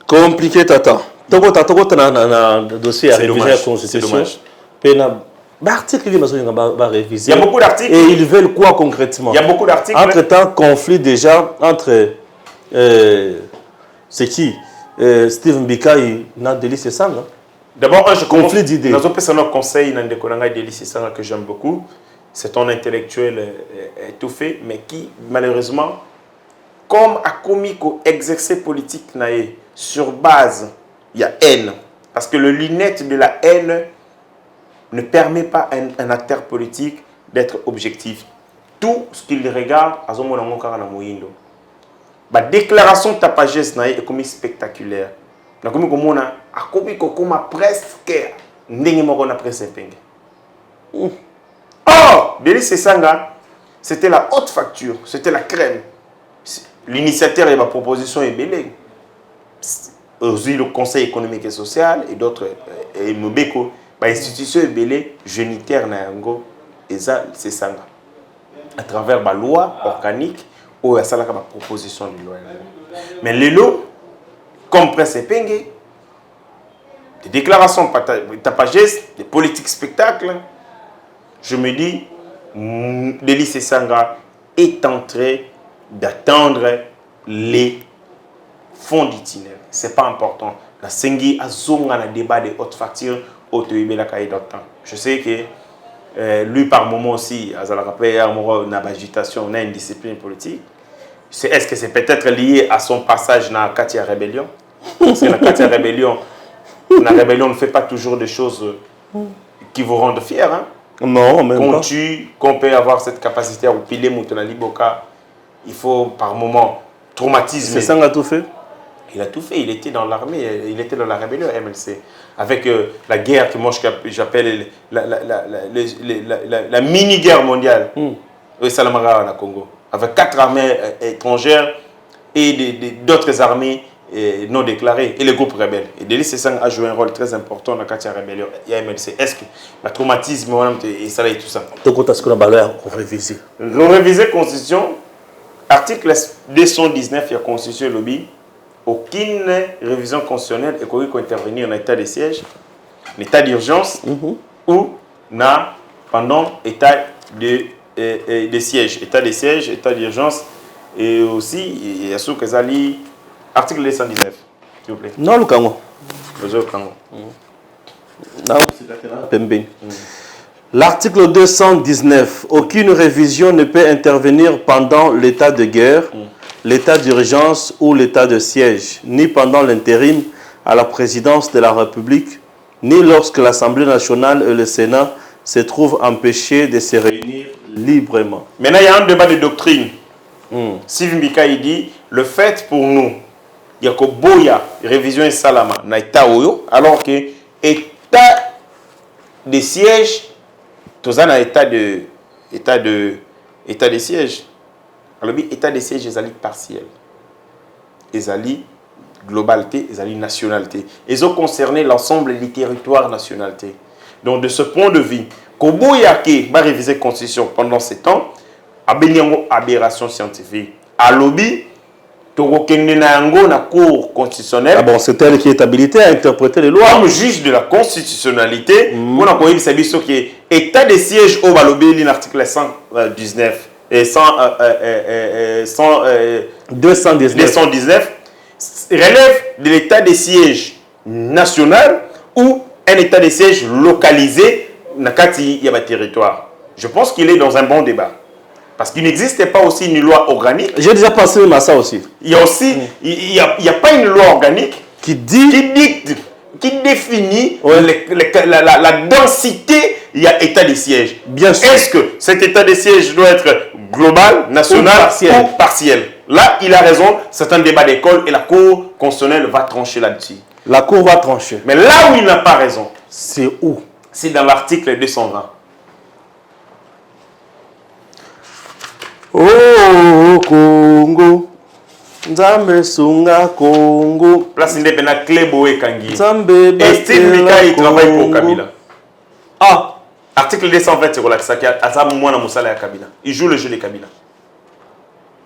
Compliqué, tata. Dossier à réviser la Constitution. Il y a beaucoup d'articles. Et ils veulent quoi concrètement? Il y a beaucoup d'articles. Entre-temps, conflit déjà entre c'est qui Steve Mbika et Nandeli Sessanga. D'abord, je conflit d'idées. Nous avons un conseil Nandeli Sessanga que j'aime beaucoup. C'est un intellectuel étouffé, mais qui, malheureusement, comme a commis exercer politique sur base, il y a haine. Parce que le lunette de la haine ne permet pas à un acteur politique d'être objectif. Tout ce qu'il regarde, la déclaration de Tapagès est comme spectaculaire. Comme presque oh, Delis Sessanga, c'était la haute facture, c'était la crème. L'initiateur de la proposition est belé. Aussi le Conseil économique et social et d'autres, et Mobeko, l'institution est belé, génitaire Nayango, et ça, c'est Sanga. À travers la loi organique, ou à la proposition de loi. Mais les lots, comme Presse Penge, des déclarations tapageuses, des politiques spectacles, je me dis, Delis Sessanga est en train d'attendre les fonds d'itinéraire. Ce n'est pas important. La Sengi a un débat de haute facture au temps. Je sais que lui, par moment aussi, il y a une agitation, une discipline politique. Est-ce que c'est peut-être lié à son passage dans la Katia Rébellion? Parce que la Katia Rébellion, la rébellion ne fait pas toujours des choses qui vous rendent fiers. Hein? Non, même pas. Qu'on peut avoir cette capacité à piler Moutonali Boka, il faut par moment traumatisme. C'est ça qu'il a tout fait? Il a tout fait, il était dans l'armée, il était dans la rébellion MLC. Avec la guerre que moi j'appelle la mini-guerre mondiale au Salamara au Congo. Avec 4 armées étrangères et d'autres armées non déclarées et les groupes rebelles. Et Delis Sessanga a joué un rôle très important dans la rébellion et MLC. Est-ce que le traumatisme et ça et tout ça? Donc, est-ce qu'on a révisé? Réviser la Constitution, article 219 il y a Constitution lobby. Aucune révision constitutionnelle est qu'on intervenir en état de siège, en état d'urgence ou pendant état de siège. État de siège, état d'urgence et aussi, il y a ce que ça lit, article 219, s'il vous plaît. Non, le Congo. Le Congo. L'article 219, aucune révision ne peut intervenir pendant l'état de guerre, l'état d'urgence ou l'état de siège, ni pendant l'intérim à la présidence de la République, ni lorsque l'Assemblée nationale et le Sénat se trouvent empêchés de se réunir librement. Maintenant, il y a un débat de doctrine. Steve Mbika il dit, le fait pour nous, il y a que Boya, révision et Salama, na état oyo, alors que état de siège, tout ça na état de siège. Alors, l'état de siège est partiel. Ils globalité, ils nationalité. Ils ont concerné l'ensemble des territoires nationalité. Donc, de ce point de vue, Koboyake va réviser la Constitution pendant 7 ans, abenyango aberration scientifique. À lobby, tokokende na yango na cour constitutionnelle. Ah bon, c'est elle qui est habilitée à interpréter les lois. Comme juge de la constitutionnalité, on a connu ce qui est état de siège au Balobé, l'article 119 et 219 relève de l'état de siège national ou un état de siège localisé dans le territoire. Je pense qu'il est dans un bon débat. Parce qu'il n'existe pas aussi une loi organique. J'ai déjà pensé à ça aussi. Il y a aussi, il y a pas une loi organique qui définit la densité, il y a état de siège. Bien sûr. Est-ce que cet état de siège doit être global, national ou partiel? Là, il a raison, c'est un débat d'école et la Cour constitutionnelle va trancher là-dessus. La Cour va trancher. Mais là où il n'a pas raison, c'est où? C'est dans l'article 220. Oh Congo, Nzambe sunga Congo. Place n'est pas Clébo et Kangi. Nzambe Steve Mika il travaille pour Kabila. Ah, article 220 c'est relax ça qui a ça mwana musala ya Kabila. Il joue le jeu de Kabila.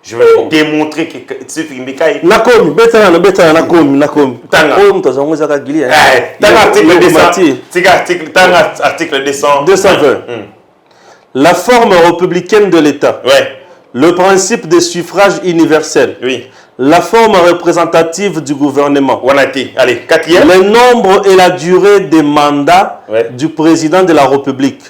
Je vais démontrer que Steve Mika nakomi betana nakomi tanga mutazango zaka gili tanga article 200 article 220. La forme républicaine de l'État. Ouais. Le principe de suffrage universel. Oui. La forme représentative du gouvernement. Allez, quatrième. Le nombre et la durée des mandats du président de la République.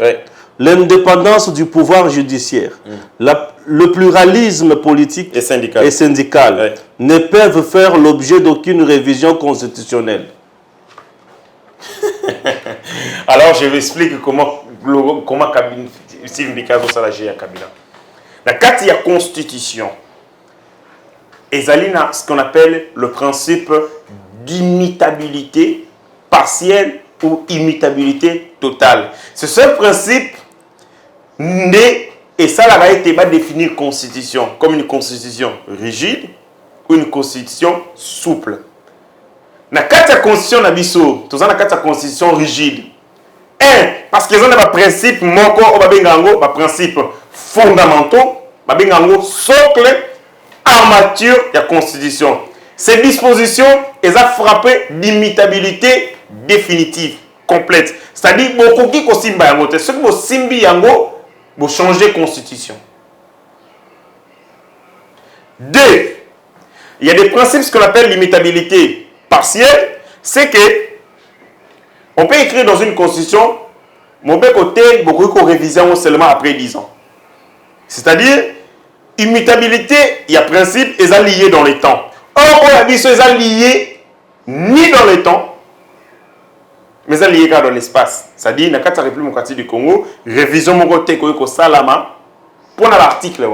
L'indépendance du pouvoir judiciaire. Le pluralisme politique et syndical ne peuvent faire l'objet d'aucune révision constitutionnelle. Alors, je vous explique comment Steve Mbika va s'alléger à Kabila. Dans la constitution, il y a ce qu'on appelle le principe d'immutabilité partielle ou immutabilité totale. Ce seul principe né et ça a été défini une constitution comme une constitution rigide ou une constitution souple. Dans la constitution, nous avons une constitution rigide. Parce qu'ils ont des principes principes fondamentaux, socle en matière de la constitution. Ces dispositions, elles ont frappé d'immutabilité définitive, complète. C'est-à-dire, beaucoup qui simba yango, ceux qui simbi yango, vous changer de constitution. 2. Il y a des principes ce qu'on appelle l'immutabilité partielle, c'est que on peut écrire dans une constitution, mon côté, beaucoup qu'on révise seulement après 10 ans. C'est-à-dire, immutabilité, il y a principe, ils sont liés dans le temps. Or, on a dit qu'ils sont liés ni dans le temps, mais ils sont liés dans l'espace. C'est-à-dire, dans la République démocratique du Congo, révision mon côté, qu'on salama, pour l'article.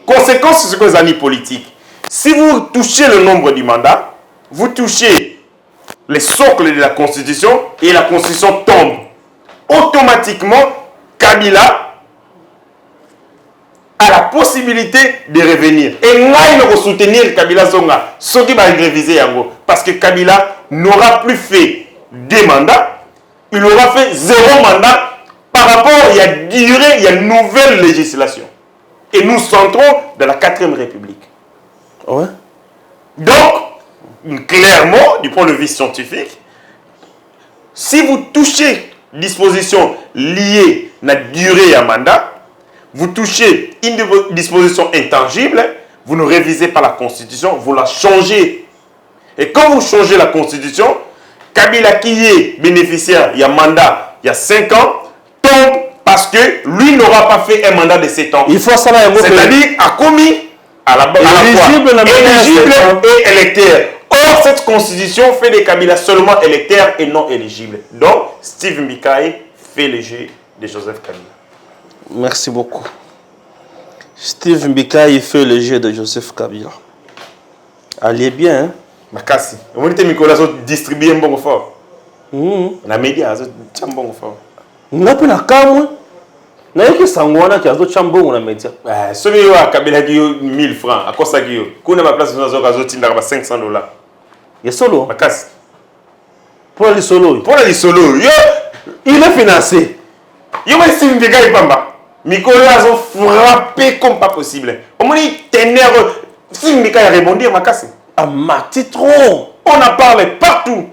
Conséquence, c'est ce que les amis politiques. Si vous touchez le nombre du mandat, vous touchez les socles de la Constitution et la Constitution tombe. Automatiquement, Kabila a la possibilité de revenir. Et là, il va soutenir Kabila Zonga, ce qui va réviser Yango. Parce que Kabila n'aura plus fait 2 mandats, il aura fait 0 mandat par rapport à la durée, il y a une nouvelle législation. Et nous centrons dans la 4e République. Ouais. Donc, clairement, du point de vue scientifique, si vous touchez disposition liée à la durée à mandat, vous touchez une disposition intangible, vous ne révisez pas la Constitution, vous la changez. Et quand vous changez la Constitution, Kabila qui est bénéficiaire, il y a mandat, il y a 5 ans, tombe parce que lui n'aura pas fait un mandat de 7 ans. Il faut ça là, c'est-à-dire a commis à la fois éligible et électeur. Or, cette constitution fait des Kabila seulement électeurs et non éligibles. Donc, Steve Mikaï fait le jeu de Joseph Kabila. Merci beaucoup. Steve Mikaï fait le jeu de Joseph Kabila. Allez bien, hein? Makasi. Vous dites Nicolas distribuer un bon fort. La média, c'est un bon fort. On a pas la cam. Na yeke sangwana ki azo chambongo na média. Soki yo Kabila ki 1000 francs, à quoi ça ki yo? Kuna ma place dans zo tinda ba $500. Ya solo. Makasi. Pour les solo. Pour les solo, yo il est financé. Yo Steve Mikaï pamba. Mikolo a frappé comme pas possible. Au moins, il t'énerve. Si Mika a rebondi, ma casse. Ah, mati trop. On en parle partout.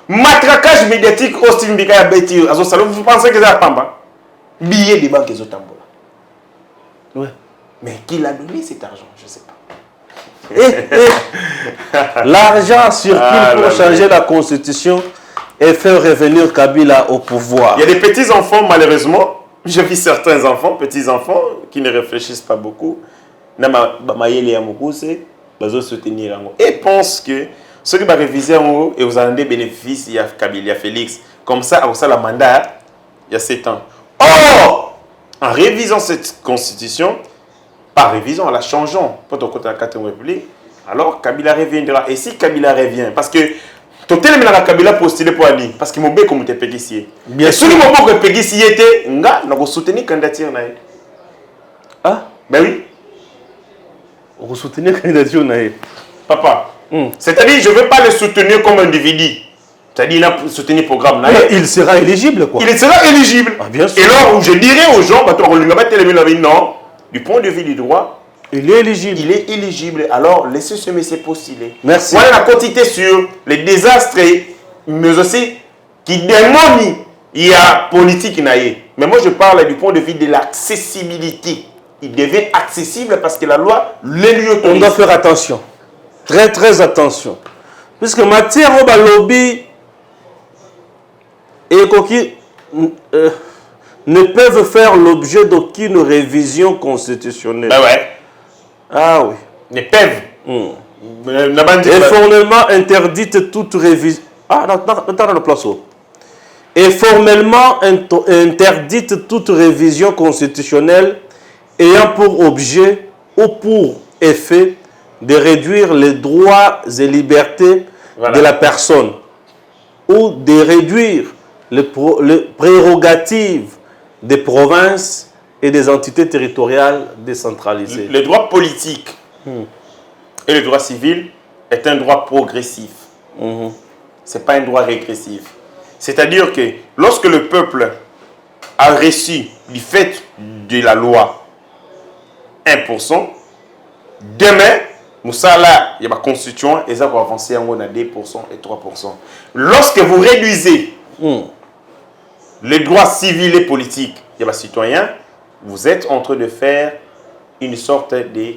Matraquage médiatique au style Mika a bêti. Vous pensez que c'est un pamba? Billet de banque et autres tambours. Ouais. Mais qui l'a donné cet argent? Je ne sais pas. L'argent circule pour changer la constitution et faire revenir Kabila au pouvoir. Il y a des petits-enfants, malheureusement. J'ai vu certains enfants, petits-enfants, qui ne réfléchissent pas beaucoup. Et pensent que ceux qui vont réviser en haut et vous en avez des bénéfices, il y a Kabila, il y a Félix. Comme ça, la mandat, il y a 7 ans. Or, en révisant cette constitution, par révision, en la changeant, pour ton côté de la 4e République, alors Kabila reviendra. Et si Kabila revient, parce que tout le monde a Kabila postulé pour aller, parce que mon bé comme tu es péguissier. Bien sûr. Si mon bé comme péguissier était, nga, nous soutenir candidature naïe. Ah? Ben oui. On soutenir candidature naïe. Papa. C'est-à-dire, je ne veux pas le soutenir comme individu. C'est-à-dire, il a soutenu le programme naïe. Il sera éligible, quoi. Il sera éligible. Ah, bien sûr. Et alors, je dirais aux gens, non, du point de vue du droit, il est éligible. Il est éligible. Alors, laissez ce monsieur postuler. Merci. Voilà la quantité sur les désastres, mais aussi qui démonient. Il y a politique naïe. Mais moi, je parle du point de vue de l'accessibilité. Il devient accessible parce que la loi les lui autorise. On doit faire attention. Très, très attention. Puisque matière au lobby et coquille ne peuvent faire l'objet d'aucune révision constitutionnelle. Ben ouais. Ah oui. Les peuvent. Et formellement interdite toute révision. Ah, dans le place. Et formellement interdite toute révision constitutionnelle ayant pour objet ou pour effet de réduire les droits et libertés de la personne ou de réduire les prérogatives des provinces et des entités territoriales décentralisées. Le droit politique et le droit civil est un droit progressif. Ce n'est pas un droit régressif. C'est-à-dire que lorsque le peuple a reçu du fait de la loi 1%, demain, Moussala, il y a un constituant et ça va avancer en 2% et 3%. Lorsque vous réduisez les droits civils et politiques, il y a un citoyen, vous êtes en train de faire une sorte de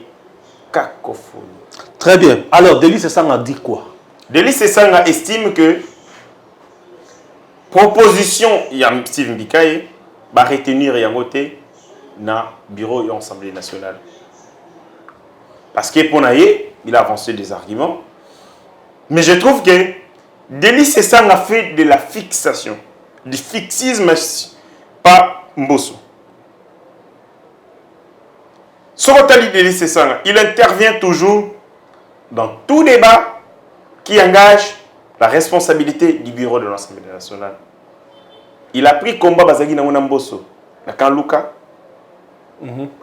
cacophonie. Très bien. Alors, Delis Sessanga dit quoi? Delis Sessanga estime que proposition, il y a Steve Mbikaye, va retenir Yangote dans le bureau et l'Assemblée nationale. Parce que pour Naye, il a avancé des arguments. Mais je trouve que Delis Sessanga fait de la fixation, du fixisme par Mbosso. Sorotali Delis Sessanga, il intervient toujours dans tout débat qui engage la responsabilité du bureau de l'Assemblée nationale. Il a pris combat Bazagi na Mbosso, na Kanluka,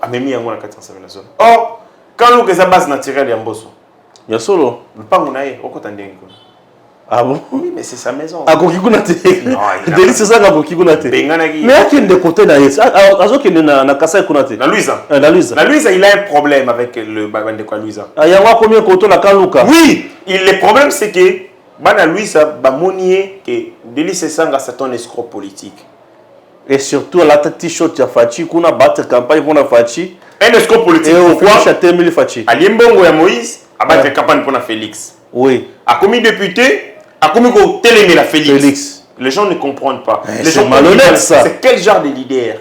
a même mis en l'Assemblée nationale. Or, Kanluka est sa base naturelle de Mbosso. Il y a solo. Le Pangunaye, au côté d'Engo. Ah bon? Oui, mais c'est sa maison. A Kokikunate. Delis Sessanga Kokikunate. Mais à qui de côté d'ailleurs? À qui na Kasai Kunate? Na Louisa. Na Louisa. Na Louisa, il a un problème avec le Bande de Louisa. Il y a combien de côtés na Kanluka? Oui, le problème c'est que Bana Louisa va monier que Delis Sessanga c'est un escroc politique. Et surtout, la t-shirt ya Fachi, qu'on a battu campagne pour la Fachi. Un escroc politique. Et pourquoi Chatemili Fachi? À Liembongo et Moïse, a battu campagne pour la Félix. Oui. A commis député, a commis qu'on télémé la Félix. Les gens ne comprennent pas. Les gens malhonnête ça. C'est quel genre de leader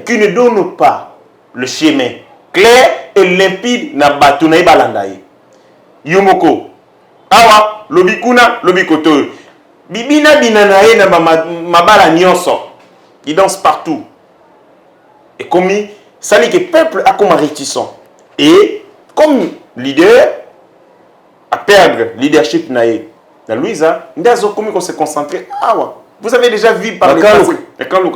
qui ne donne pas le chemin clair et limpide na Batunaï Balandaï. Yomoko. Awa, lobikuna, lobikoto. Bibina binanae na mabala nyonso. Il danse partout. Et comme ça dit que le peuple a comme réticent. Et comme leader, à perdre leadership nae. Na Louisa, nous se concentrer. Ah ouais. Vous avez déjà vu par le passé.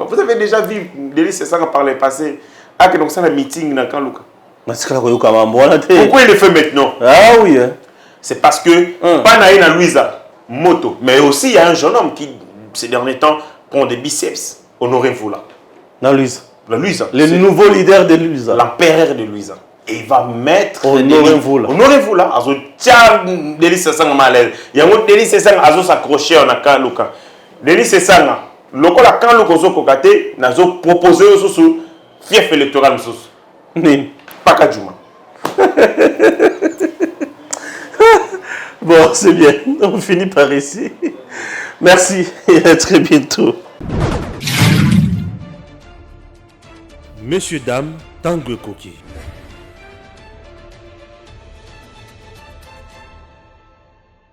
Vous avez déjà vu Delis Sessanga par le passé. Ah que donc ça un meeting dans Kanluka. Pourquoi il le fait maintenant? Ah oui. C'est parce que pas na Louisa moto, mais aussi il y a un jeune homme qui ces derniers temps prend des biceps. Honoré Voula. Na Louisa. Le Luisa. Le nouveau leader de Luisa. L'empereur de Luisa. Et il va mettre... Honorez-vous là. Honorez-vous là. Azo tia Denis Sesanga malaise. Il y a un Denis Sesanga azo s'accrocher en aka luka. Denis Sesanga. Loko la kan loko zo kokate. Nazo proposer au sous fief électoral sous. Nini. Pakadjuma. Bon, c'est bien. On finit par ici. Merci et à très bientôt. Messieurs, dames, Tanguy Koki.